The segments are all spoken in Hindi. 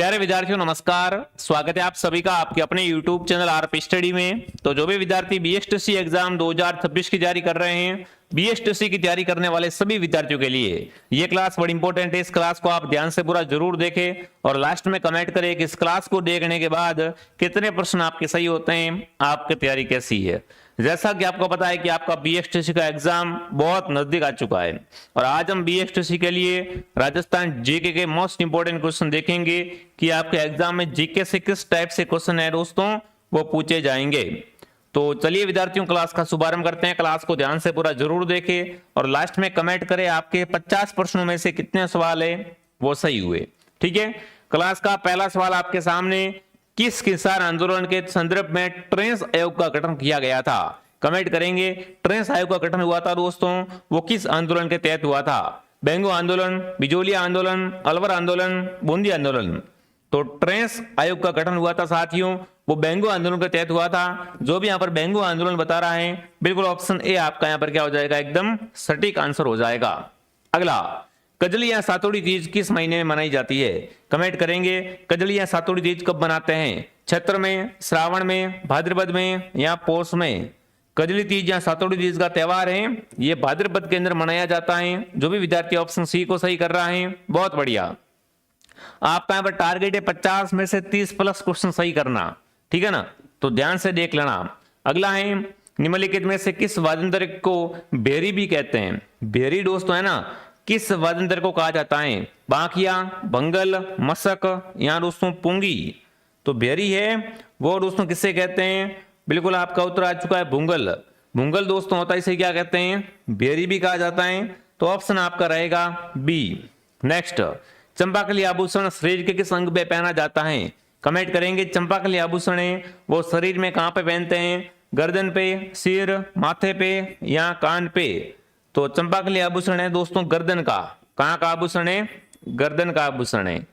प्यारे विद्यार्थियों नमस्कार। स्वागत है आप सभी का आपके अपने YouTube चैनल आरपी स्टडी में। तो जो भी विद्यार्थी बीएसटीसी एग्जाम 2026 की तैयारी कर रहे हैं, बीएसटीसी की तैयारी करने वाले सभी विद्यार्थियों के लिए ये क्लास बड़ी इंपॉर्टेंट है। इस क्लास को आप ध्यान से पूरा जरूर देखें और लास्ट में कमेंट करें कि इस क्लास को देखने के बाद कितने प्रश्न आपके सही होते हैं, आपकी तैयारी कैसी है। जैसा कि आपको पता है कि आपका बीएसटीसी का एग्जाम बहुत नजदीक आ चुका है और आज हम बीएसटीसी के लिए राजस्थान जीके के मोस्ट इंपोर्टेंट क्वेश्चन देखेंगे कि आपके एग्जाम में जीके से किस टाइप से क्वेश्चन है दोस्तों वो पूछे जाएंगे। तो चलिए विद्यार्थियों क्लास का शुभारंभ करते हैं। क्लास को ध्यान से पूरा जरूर देखें और लास्ट में कमेंट करें आपके 50 प्रश्नों में से कितने सवाल है वो सही हुए। ठीक है, क्लास का पहला सवाल आपके सामने, किस किसान आंदोलन के संदर्भ में ट्रेंस आयोग का गठन किया गया था? कमेंट करेंगे। ट्रेंस आयोग का गठन हुआ था दोस्तों, वो किस आंदोलन के तहत हुआ था? बेंगो आंदोलन, बिजोलिया आंदोलन, अलवर आंदोलन, बूंदी आंदोलन। तो ट्रेंस आयोग का गठन हुआ था साथियों, वो बेंगो आंदोलन के तहत हुआ था। जो भी यहाँ पर बेंगो आंदोलन बता रहा है बिल्कुल ऑप्शन ए आपका यहाँ पर क्या हो जाएगा, एकदम सटीक आंसर हो जाएगा। अगला, कजली या सातोड़ी तीज किस महीने में मनाई जाती है? कमेंट करेंगे। कजली या सातोड़ी तीज कब मनाते हैं? चैत्र में, श्रावण में, भाद्रपद में या पौष में? कजली तीज या सातोड़ी तीज का त्योहार है, ये भाद्रपद के अंदर मनाया जाता है। जो भी विद्यार्थी ऑप्शन सी को सही कर रहा है बहुत बढ़िया। आपका यहाँ पर टारगेट है 50 में से 30 प्लस क्वेश्चन सही करना, ठीक है ना, तो ध्यान से देख लेना। अगला है, निम्नलिखित में से किस वाद्यंत्र को भेरी भी कहते हैं? भेरी दोस्तों है ना, किस वाद्यंत्र को कहा जाता है? बांकिया, भंगल, मशक या दोस्तों पुंगी? तो भेरी है वो दोस्तों किससे कहते हैं? बिल्कुल आपका उत्तर आ चुका है भुंगल। भुंगल दोस्तों होता है, इसे क्या कहते हैं? भेरी भी कहा जाता है। तो ऑप्शन आपका रहेगा बी। नेक्स्ट, चंपाकली आभूषण शरीर के किस अंग पे पहना जाता है? कमेंट करेंगे। चंपाकली आभूषण है वो शरीर में कहां पे पहनते हैं? गर्दन पे, सिर, माथे पे या कान पे? तो चंपाकली आभूषण है दोस्तों गर्दन का। कहां का आभूषण है? गर्दन का आभूषण है।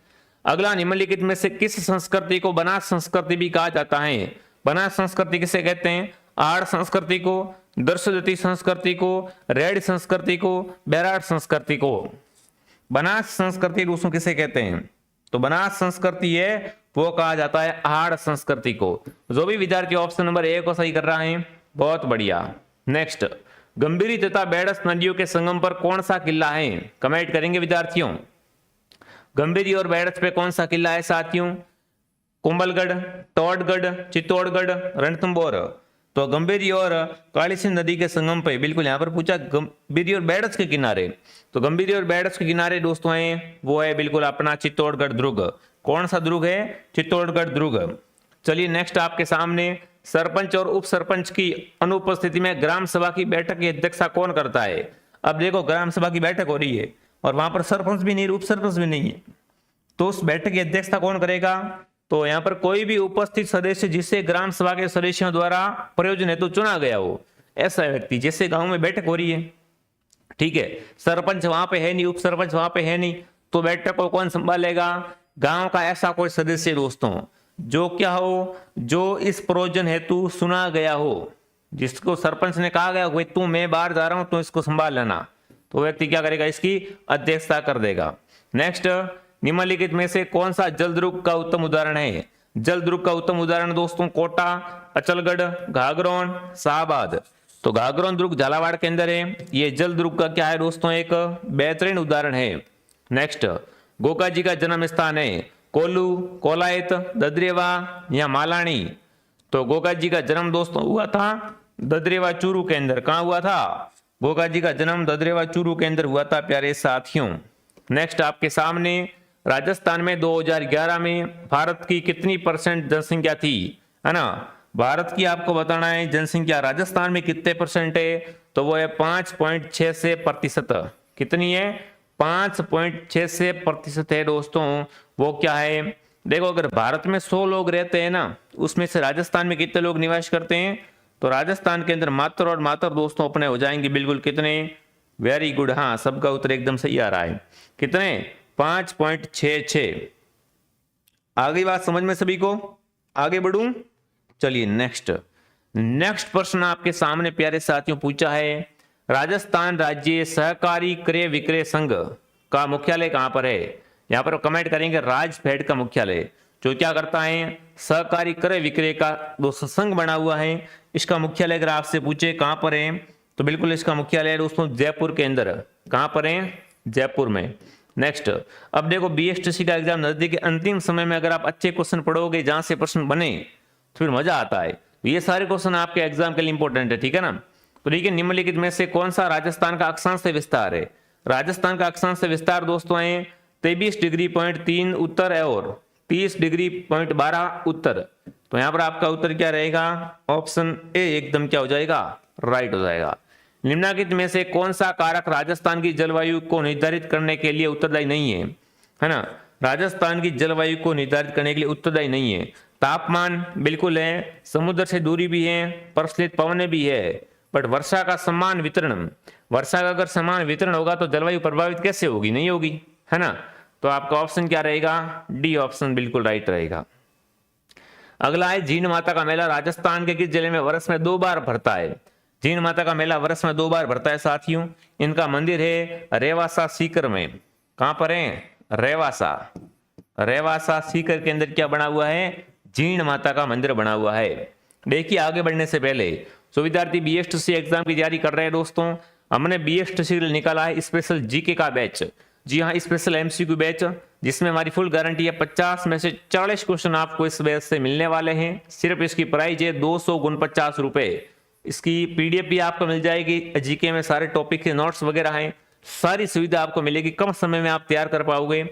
अगला, निम्नलिखित में से किस संस्कृति को बनास संस्कृति भी कहा जाता है? बनास संस्कृति किसे कहते हैं? आड़ संस्कृति को, दर्शदती संस्कृति को, रेड संस्कृति को, बैराट संस्कृति को? बनास संस्कृति दोस्तों किसे कहते हैं? तो बनास संस्कृति है वो कहा जाता है आड़ संस्कृति को। जो भी विद्यार्थी ऑप्शन नंबर ए को सही कर रहा है बहुत बढ़िया। नेक्स्ट, गंभीरी तथा बेड़स नदियों के संगम पर कौन सा किला है? कमेंट करेंगे विद्यार्थियों। गंभीरी और बेड़स पे कौन सा किला है साथियों? कुंभलगढ़, टोडगढ़, चित्तौड़गढ़, रणथंभौर? तो गंभीरी और काली सिंध नदी के संगम पे, बिल्कुल यहाँ पर पूछा गंभीरी और बेड़स के किनारे, तो गंभीरी और बेड़स के किनारे दोस्तों है वो है बिल्कुल अपना चित्तौड़गढ़ दुर्ग। कौन सा दुर्ग है? चित्तौड़गढ़ दुर्ग। चलिए नेक्स्ट आपके सामने, सरपंच और उप सरपंच की अनुपस्थिति में ग्राम सभा की बैठक की अध्यक्षता कौन करता है? अब देखो ग्राम सभा की बैठक हो रही है और वहां पर सरपंच भी नहीं, उप सरपंच भी नहीं है, तो उस बैठक की अध्यक्षता कौन करेगा? तो यहाँ पर कोई भी उपस्थित सदस्य जिसे ग्राम सभा के सदस्यों द्वारा प्रयोजन हेतु चुना गया हो, ऐसा व्यक्ति। जैसे गांव में बैठक हो रही है, ठीक है, सरपंच वहां पे है नहीं, उप सरपंच वहां पे है नहीं, तो बैठक को कौन संभालेगा? गांव का ऐसा कोई सदस्य दोस्तों जो क्या हो, जो इस प्रयोजन हेतु सुना गया हो, जिसको सरपंच ने कहा गया भाई तू मैं बाहर जा रहा हूं तो इसको संभाल लेना, तो व्यक्ति क्या करेगा? इसकी अध्यक्षता कर देगा। नेक्स्ट, निम्नलिखित में से कौन सा जलदुर्ग का उत्तम उदाहरण है? जलदुर्ग का उत्तम उदाहरण दोस्तों कोटा, अचलगढ़, घाघरोन, शाहबाद। तो घाघरोन दुर्ग झालावाड़ के अंदर है। ये जलदुर्ग का क्या है दोस्तों? एक बेहतरीन उदाहरण है। नेक्स्ट, गोगा जी का जन्म स्थान है कोल्लू, कोलायत, ददरेवा या मालानी? तो गोगा जी का जन्म दोस्तों हुआ था ददरेवा चूरू के अंदर। कहां हुआ था? गोगा जी का जन्म ददरेवा चूरू के अंदर हुआ था प्यारे साथियों। नेक्स्ट आपके सामने, राजस्थान में 2011 में भारत की कितनी परसेंट जनसंख्या थी? है ना, भारत की आपको बताना है जनसंख्या राजस्थान में कितने परसेंट है, तो वो है 5.6 से प्रतिशत। कितनी है? 5.6 से प्रतिशत है दोस्तों। वो क्या है? देखो अगर भारत में 100 लोग रहते हैं ना, उसमें से राजस्थान में कितने लोग निवास करते हैं? तो राजस्थान के अंदर मात्र और मात्र दोस्तों अपने हो जाएंगे बिल्कुल कितने? वेरी गुड, हाँ सबका उत्तर एकदम सही आ रहा है। कितने? 5.66। आ गई बात समझ में सभी को? आगे बढ़ूं? चलिए नेक्स्ट प्रश्न आपके सामने प्यारे साथियों पूछा है, राजस्थान राज्य सहकारी क्रय विक्रय संघ का मुख्यालय कहां पर है? यहाँ पर कमेंट करेंगे राजफेड का मुख्यालय, जो क्या करता है, सहकारी क्रय विक्रय का दोस्तों संघ बना हुआ है। इसका मुख्यालय अगर आपसे पूछे कहां पर है, तो बिल्कुल इसका मुख्यालय है दोस्तों जयपुर के अंदर। कहां पर है, जयपुर में। नेक्स्ट, अब देखो बीएसटीसी का एग्जाम नजदीक, अंतिम समय में अगर आप अच्छे क्वेश्चन पढ़ोगे, जहां से प्रश्न बने, तो फिर मजा आता है। ये सारे क्वेश्चन आपके एग्जाम के लिए इंपॉर्टेंट है, ठीक है ना। तो देखिए, निम्नलिखित में से कौन सा राजस्थान का अक्षांश विस्तार है। राजस्थान का अक्षांश विस्तार दोस्तों है 23.3 उत्तर और 30.12 उत्तर। तो यहां पर आपका उत्तर क्या रहेगा, ऑप्शन ए एकदम क्या हो जाएगा, राइट हो जाएगा। निम्नलिखित में से कौन सा कारक राजस्थान की जलवायु को निर्धारित करने के लिए उत्तरदायी नहीं है ना। राजस्थान की जलवायु को निर्धारित करने के लिए उत्तरदायी नहीं है। तापमान बिल्कुल है, समुद्र से दूरी भी है, प्रचलित पवनें भी है, बट वर्षा का समान वितरण, वर्षा का अगर समान वितरण होगा तो जलवायु प्रभावित कैसे होगी, नहीं होगी, है ना। तो आपका ऑप्शन क्या रहेगा, डी ऑप्शन बिल्कुल राइट रहेगा। अगला है जीण माता का मेला राजस्थान के किस जिले में वर्ष में 2 बार भरता है। जीण माता का मेला वर्ष में 2 बार भरता है साथियों। इनका मंदिर है रेवासा सीकर में। कहां पर है, रेवासा। रेवासा सीकर के अंदर क्या बना हुआ है, जीण माता का मंदिर बना हुआ है। देखिए, आगे बढ़ने से पहले जो विद्यार्थी बीएसटीसी एग्जाम की तैयारी कर रहे हैं दोस्तों, हमने बीएसटीसी निकाला है स्पेशल जीके का बैच। जी हाँ, स्पेशल एमसीक्यू बैच, जिसमें हमारी फुल गारंटी है 50 में से 40 क्वेश्चन आपको इस बैच से मिलने वाले हैं। सिर्फ इसकी प्राइस है 249 रुपए। इसकी पीडीएफ भी आपको मिल जाएगी, जीके में सारे टॉपिक के नोट्स वगैरह हैं, सारी सुविधा आपको मिलेगी। कम समय में आप तैयार कर पाओगे।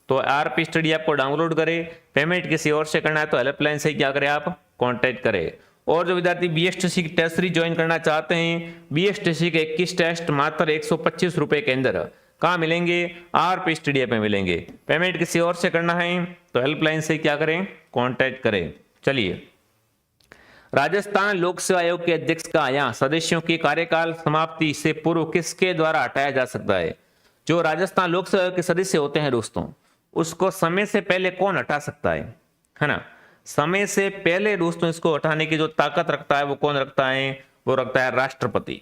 तो आरपी स्टडी आपको डाउनलोड करें। पेमेंट किसी और से करना है तो हेल्पलाइन से क्या करें, आप कॉन्टेक्ट करें। और जो विद्यार्थी बीएसटीसी की टेस्ट सीरीज ज्वाइन करना चाहते हैं, बीएसटीसी के 21 टेस्ट मात्र 125 रुपए के अंदर कहाँ मिलेंगे, आरपी स्टडी में मिलेंगे। पेमेंट किसी और से करना है तो हेल्पलाइन से क्या करें, कॉन्टेक्ट करें। चलिए, राजस्थान लोक सेवा आयोग के अध्यक्ष का या सदस्यों की कार्यकाल समाप्ति से पूर्व किसके द्वारा हटाया जा सकता है। जो राजस्थान लोक सेवा आयोग के सदस्य होते हैं दोस्तों, उसको समय से पहले कौन हटा सकता है ना। समय से पहले दोस्तों इसको हटाने की जो ताकत रखता है वो कौन रखता है, वो रखता है राष्ट्रपति।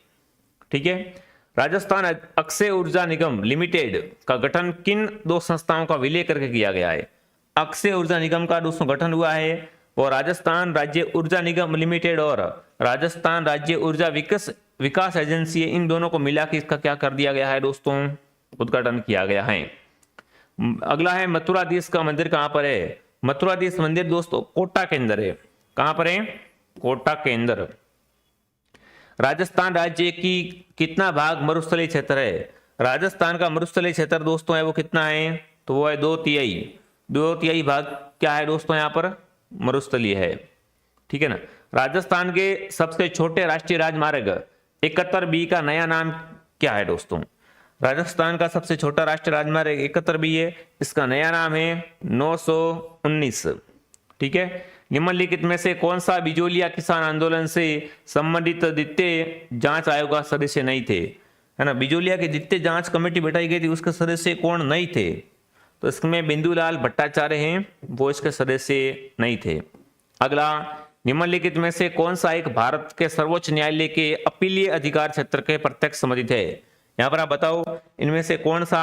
ठीक है। राजस्थान अक्षय ऊर्जा निगम लिमिटेड का गठन किन 2 संस्थाओं का विलय करके किया गया है। अक्षय ऊर्जा निगम का दोस्तों गठन हुआ है वो राजस्थान राज्य ऊर्जा निगम लिमिटेड और राजस्थान राज्य ऊर्जा विकास एजेंसी, इन दोनों को मिला के इसका क्या कर दिया गया है दोस्तों, उद्घाटन किया गया है। अगला है मथुराधीश का मंदिर कहां पर है। मथुराधीश मंदिर दोस्तों कोटा के अंदर है। कहां पर है, कोटा के अंदर। राजस्थान राज्य की कितना भाग मरुस्थलीय क्षेत्र है। राजस्थान का मरुस्थलीय क्षेत्र दोस्तों है वो कितना है, तो वो है 2/3 भाग क्या है दोस्तों, यहाँ पर मरुस्थलीय है। ठीक है ना। राजस्थान के सबसे छोटे राष्ट्रीय राजमार्ग 71B का नया नाम क्या है दोस्तों। राजस्थान का सबसे छोटा राष्ट्रीय राजमार्ग 71B है, इसका नया नाम है 919। ठीक है। निम्नलिखित में से कौन सा बिजोलिया किसान आंदोलन से संबंधित द्वितीय जांच आयोग का सदस्य नहीं थे, है ना। बिजोलिया की द्वितीय जांच कमेटी बैठाई गई थी, उसके सदस्य कौन नहीं थे, तो इसमें बिंदुलाल भट्टाचार्य हैं, वो इसके सदस्य नहीं थे। अगला, निम्नलिखित में से कौन सा एक भारत के सर्वोच्च न्यायालय के अपीलीय अधिकार क्षेत्र के प्रत्यक्ष संबंधित है। यहां पर आप बताओ इनमें से कौन सा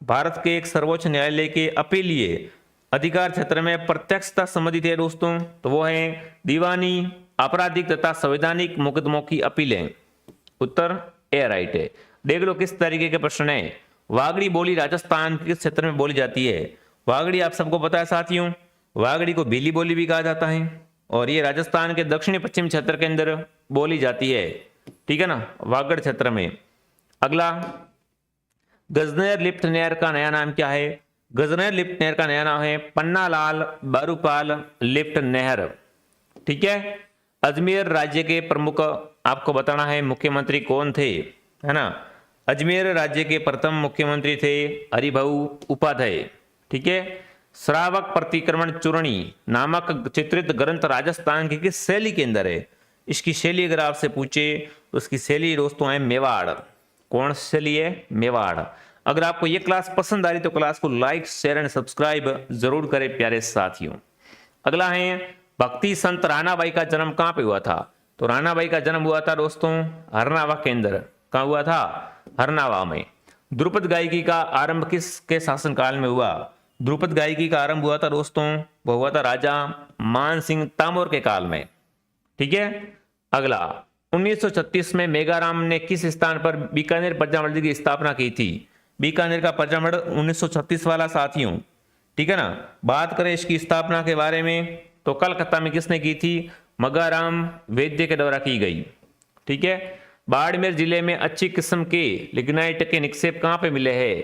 भारत के एक सर्वोच्च न्यायालय के अपीलीय अधिकार क्षेत्र में प्रत्यक्षता संबंधित है दोस्तों, तो वो है दीवानी, आपराधिक तथा संवैधानिक मुकदमों की अपीलें। उत्तर ए राइट है। देख लो किस तरीके के प्रश्न है। वागड़ी बोली राजस्थान किस क्षेत्र में बोली जाती है। वागड़ी आप सबको पता है साथियों, वागड़ी को भीली बोली भी कहा जाता है और ये राजस्थान के दक्षिणी पश्चिम क्षेत्र के अंदर बोली जाती है। ठीक है ना, वागड़ क्षेत्र में। अगला, गजनेर लिफ्ट नहर का नया नाम क्या है। गजनेर लिफ्ट नहर का नया नाम है पन्नालाल बारूपाल लिफ्ट नहर। ठीक है। अजमेर राज्य के प्रमुख आपको बताना है मुख्यमंत्री कौन थे, है ना। अजमेर राज्य के प्रथम मुख्यमंत्री थे हरिभाऊ उपाध्याय। ठीक है। श्रावक प्रतिक्रमण चूरणी नामक चित्रित ग्रंथ राजस्थान की किस शैली के अंदर है। इसकी शैली अगर आपसे पूछे तो उसकी शैली दोस्तों है मेवाड़। कौन शैली है, मेवाड़। अगर आपको ये क्लास पसंद आ रही तो क्लास को लाइक शेयर एंड सब्सक्राइब जरूर करें प्यारे साथियों। अगला है, भक्ति संत राणाबाई का जन्म कहां पे हुआ था। तो राणाबाई का जन्म हुआ था दोस्तों हरनावा के अंदर। कहां हुआ था, हरनावा में। द्रुपद गायकी का आरंभ किसके शासनकाल में हुआ। ध्रुपद गायकी का आरंभ हुआ था दोस्तों, वो हुआ था राजा मान सिंह तंबोर के काल में। ठीक है। अगला, 1936 में मेघाराम ने किस स्थान पर बीकानेर प्रजामंडल की स्थापना की थी? बीकानेर का प्रजामंडल 1936 वाला साथियों। ठीक है ना। बात करें इसकी स्थापना के बारे में तो कलकत्ता में किसने की थी? मगाराम वैद्य के द्वारा की गई। ठीक है। बाड़मेर जिले में अच्छी किस्म के लिग्नाइट के निक्षेप कहां पे मिले हैं?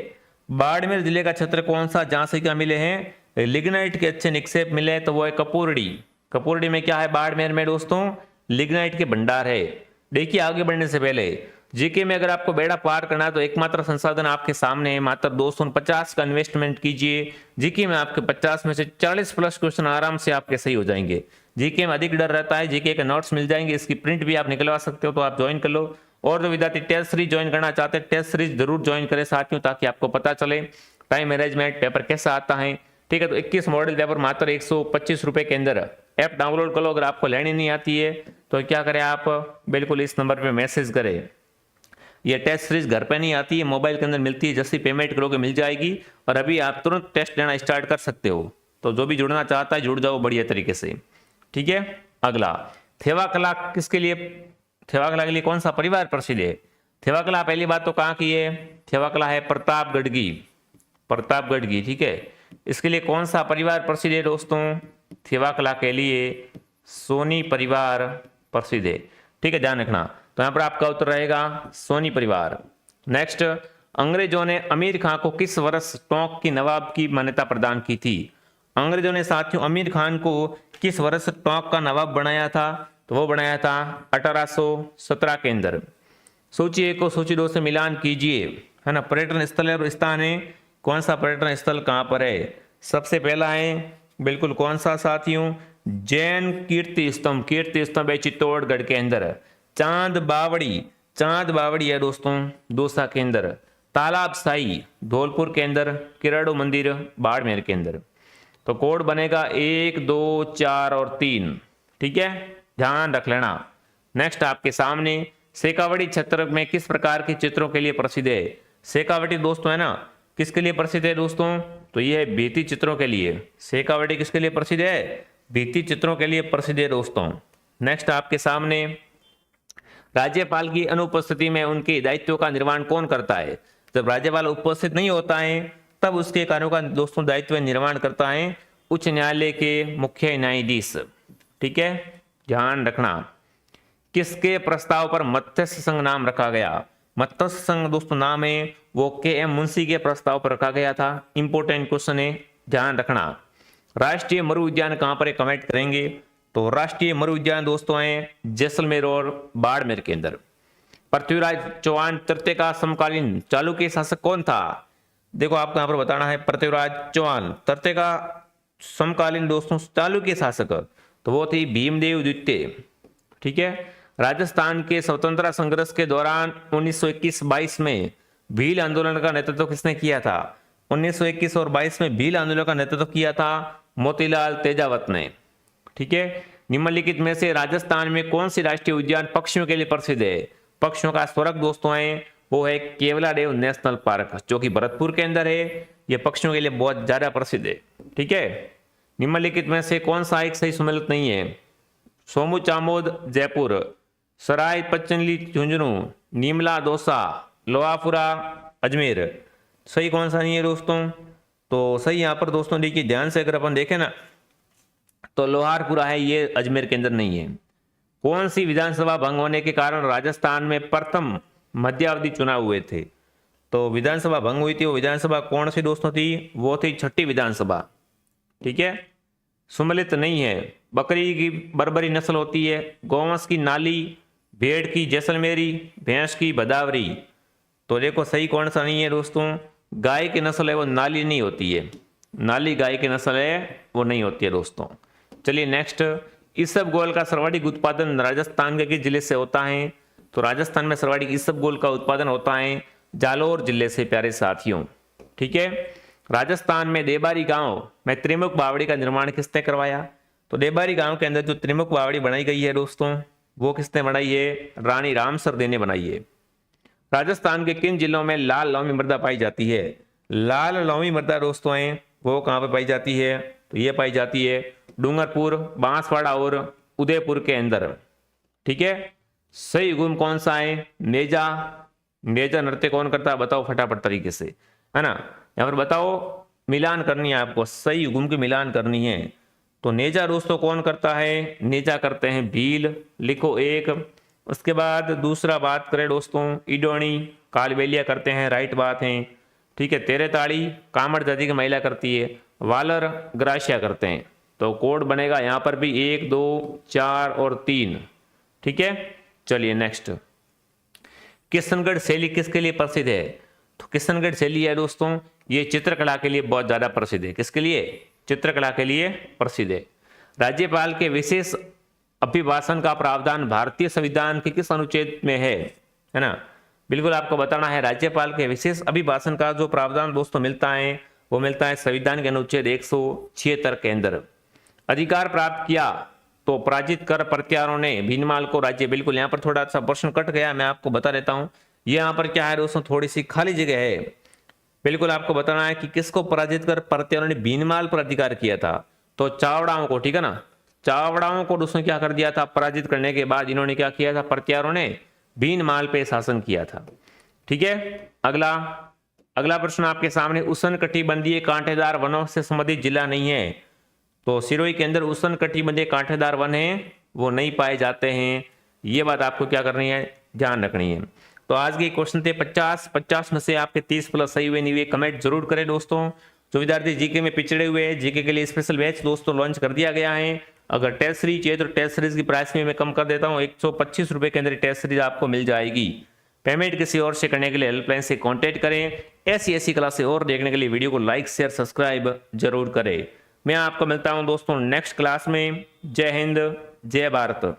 बाड़मेर जिले का क्षेत्र कौन सा जहां से क्या मिले हैं लिग्नाइट के अच्छे निक्षेप मिले हैं? तो वो है कपूरडी। कपूरडी में क्या है? बाड़मेर में दोस्तों लिग्नाइट के भंडार है। देखिए, आगे बढ़ने से पहले जीके में अगर आपको बेड़ा पार करना है तो एकमात्र संसाधन आपके सामने है, मात्र 250 का इन्वेस्टमेंट कीजिए। जीके में आपके 50 में से 40 प्लस क्वेश्चन आराम से आपके सही हो जाएंगे। जीके में अधिक डर रहता है, जीके के नोट्स मिल जाएंगे, इसकी प्रिंट भी आप निकलवा सकते हो, तो आप ज्वाइन कर लो। और जो विद्यार्थी टेस्ट सीरीज ज्वाइन करना चाहते हैं, टेस्ट सीरीज जरूर ज्वाइन करें साथियों, ताकि आपको पता चले टाइम मैनेजमेंट पेपर कैसा आता है। ठीक है। तो 21 मॉडल पेपर मात्र 125 रुपए के अंदर ऐप डाउनलोड कर लो। अगर आपको लेनी नहीं आती है तो क्या करें, आप बिल्कुल इस नंबर पे मैसेज करें। ये टेस्ट सीरीज घर पे नहीं आती है, मोबाइल के अंदर मिलती है, जैसी पेमेंट करोगे मिल जाएगी और अभी आप तुरंत टेस्ट लेना स्टार्ट कर सकते हो। तो जो भी जुड़ना चाहता है जुड़ जाओ बढ़िया तरीके से। ठीक है। अगला, थेवा कला किसके लिए, थेवा कला के लिए कौन सा परिवार प्रसिद्ध है? थेवा कला पहली बात तो कहाँ की है? थेवा कला है प्रतापगढ़ की, प्रतापगढ़ की। ठीक है। इसके लिए कौन सा परिवार प्रसिद्ध है दोस्तों? थेवा कला के लिए सोनी परिवार प्रसिद्ध है। ठीक है, ध्यान रखना। तो यहां पर आपका उत्तर रहेगा सोनी परिवार। नेक्स्ट, अंग्रेजों ने अमीर खान को किस वर्ष टोंक की नवाब की मान्यता प्रदान की थी? अंग्रेजों ने साथियों अमीर खान को किस वर्ष टोंक का नवाब बनाया था? तो वो बनाया था 1817 के अंदर। सूची 1 को सूची 2 से मिलान कीजिए, है ना। पर्यटन स्थल और स्थान है, कौन सा पर्यटन स्थल कहां पर है? सबसे पहला है बिल्कुल कौन सा साथियों? जैन कीर्ति स्तंभ, कीर्ति स्तंभ है चित्तौड़गढ़ के अंदर। चांद बावड़ी, चांद बावड़ी है दोस्तों दौसा के अंदर। तालाब साई धौलपुर के अंदर। किराड़ू मंदिर बाड़मेर के अंदर। तो कोड बनेगा 1, 2, 4 और 3। ठीक है, ध्यान रख लेना। नेक्स्ट आपके सामने शेखावटी क्षेत्र में किस प्रकार के चित्रों के लिए प्रसिद्ध है? शेखावटी दोस्तों है ना, किसके लिए प्रसिद्ध है दोस्तों? तो ये है भित्ति चित्रों के लिए। शेखावटी किसके लिए प्रसिद्ध है? भित्ति चित्रों के लिए प्रसिद्ध है दोस्तों। नेक्स्ट आपके सामने राज्यपाल की अनुपस्थिति में उनके दायित्वों का निर्वहन कौन करता है? जब राज्यपाल उपस्थित नहीं होता है तब उसके कार्यों का दोस्तों दायित्व निर्वहन करता है उच्च न्यायालय के मुख्य न्यायाधीश। ठीक है, ध्यान रखना। किसके प्रस्ताव पर मत्स्य संघ नाम रखा गया? मत्स्य संघ दोस्तों नाम है वो KM मुंशी के प्रस्ताव पर रखा गया था। इंपोर्टेंट क्वेश्चन है, ध्यान रखना। राष्ट्रीय मरु उद्यान कहां पर है? कमेंट करेंगे। तो राष्ट्रीय मरु उद्यान दोस्तों है जैसलमेर और बाड़मेर के अंदर। पृथ्वीराज चौहान तृतीय का समकालीन चालुक्य शासक कौन था? देखो आपको यहां पर बताना है पृथ्वीराज चौहान तृतीय का समकालीन दोस्तों चालुक्य शासक, तो वो थी भीमदेव द्वितीय। ठीक है। राजस्थान के स्वतंत्रता संघर्ष के दौरान 1921-22 में भील आंदोलन का नेतृत्व किसने किया था? 1921 और 22 में भील आंदोलन का नेतृत्व किया था मोतीलाल तेजावत ने। ठीक है। निम्नलिखित में से राजस्थान में कौन सी राष्ट्रीय उद्यान पक्षियों के लिए प्रसिद्ध है? पक्षियों का स्वर्ग दोस्तों है वो है केवलादेव नेशनल पार्क, जो कि भरतपुर के अंदर है। यह पक्षियों के लिए बहुत ज्यादा प्रसिद्ध है। ठीक है। निम्नलिखित में से कौन सा एक सही सम्मिलित नहीं है? सोमू चामोद जयपुर, सराय पचनली झुंझुनू, नीमला दौसा, लोहापुरा अजमेर। सही कौन सा नहीं है दोस्तों? तो सही यहां पर दोस्तों देखिए ध्यान से अगर अपन देखें ना तो लोहारपुरा है, ये अजमेर के अंदर नहीं है। कौन सी विधानसभा भंग होने के कारण राजस्थान में प्रथम मध्यावधि चुनाव हुए थे? तो विधानसभा भंग हुई थी, वो विधानसभा कौन सी दोस्तों थी? वो थी 6ठी विधानसभा। ठीक है। सुमलित नहीं है। बकरी की बर्बरी नस्ल होती है, गौवंश की नाली, भेड़ की जैसलमेरी, भैंस की भदावरी। तो देखो सही कौन सा नहीं है दोस्तों? गाय की नस्ल है वो नाली नहीं होती है, नाली गाय की नस्ल है वो नहीं होती है दोस्तों। चलिए नेक्स्ट, इसबगोल का सर्वाधिक उत्पादन राजस्थान के किस जिले से होता है? तो राजस्थान में सर्वाधिक इसबगोल का उत्पादन होता है जालोर जिले से प्यारे साथियों। ठीक है। राजस्थान में देबारी गांव में त्रिमुख बावड़ी का निर्माण किसने करवाया? तो देबारी गांव के अंदर जो त्रिमुख बावड़ी बनाई गई है दोस्तों वो किसने बनाई है? रानी रामसर दे ने बनाई है। राजस्थान के किन जिलों में लाल लौमी मृदा पाई जाती है? लाल लौमी मृदा दोस्तों है वो कहाँ पे पाई जाती है? तो ये पाई जाती है डूंगरपुर, बांसवाड़ा और उदयपुर के अंदर। ठीक है, सही गुण कौन सा है? नेजा। नेजा नृत्य कौन करता है बताओ फटाफट तरीके से, है ना। यहाँ पर बताओ, मिलान करनी है आपको, सही गुण की मिलान करनी है। तो नेजा दोस्तों कौन करता है? नेजा करते हैं भील, लिखो एक। उसके बाद दूसरा बात करें दोस्तों, इडोनी कालबेलिया करते हैं, राइट बात है। ठीक है, तेरे ताड़ी कामड़ जाति की महिला करती है, वालर ग्राशिया करते हैं। तो कोड बनेगा यहाँ पर भी 1 2 4 और 3। ठीक है, चलिए नेक्स्ट। किशनगढ़ शैली किसके लिए प्रसिद्ध है? तो किशनगढ़ शैली है दोस्तों, ये चित्रकला के लिए बहुत ज्यादा प्रसिद्ध है। किसके लिए? चित्रकला के लिए प्रसिद्ध है। राज्यपाल के विशेष अभिभाषण का प्रावधान भारतीय संविधान के किस अनुच्छेद में है ना। बिल्कुल आपको बताना है, राज्यपाल के विशेष अभिभाषण का जो प्रावधान दोस्तों मिलता है वो मिलता है संविधान के अनुच्छेद 176 के अंदर। अधिकार प्राप्त किया तो पराजित कर प्रत्यारों ने भीनमाल को राज्य, बिल्कुल यहाँ पर थोड़ा सा प्रश्न कट गया, मैं आपको बता देता हूँ। यहाँ पर क्या है दोस्तों, थोड़ी सी खाली जगह है। बिल्कुल आपको बताना है कि किसको पराजित कर प्रत्यारों ने भीनमाल पर अधिकार किया था। तो चावड़ाओं को, ठीक है ना, चावड़ाओं को दोस्तों क्या कर दिया था? पराजित करने के बाद इन्होंने क्या किया था? प्रत्यारों ने भीनमाल पे शासन किया था। ठीक है, अगला प्रश्न आपके सामने, उष्णकटिबंधीय कांटेदार वनों से संबंधित जिला नहीं है। तो सिरोही के अंदर उष्णकटिबंधीय कांटेदार वन है, वो नहीं पाए जाते हैं। ये बात आपको क्या करनी है? ध्यान रखनी है। तो आज के क्वेश्चन थे 50 में से आपके 30 प्लस सही हुए नहीं हुए कमेंट जरूर करें दोस्तों। जो विद्यार्थी जीके में पिछड़े हुए हैं, जीके के लिए स्पेशल बैच दोस्तों लॉन्च कर दिया गया है। अगर टेस्ट सीरीज चाहिए तो टेस्ट सीरीज की प्राइस में मैं कम कर देता हूँ, 125 रुपए के अंदर टेस्ट सीरीज आपको मिल जाएगी। पेमेंट किसी और से करने के लिए हेल्पलाइन से कांटेक्ट करें। ऐसी क्लासें और देखने के लिए वीडियो को लाइक शेयर सब्सक्राइब जरूर करें। मैं आपको मिलता हूं दोस्तों नेक्स्ट क्लास में। जय हिंद, जय भारत।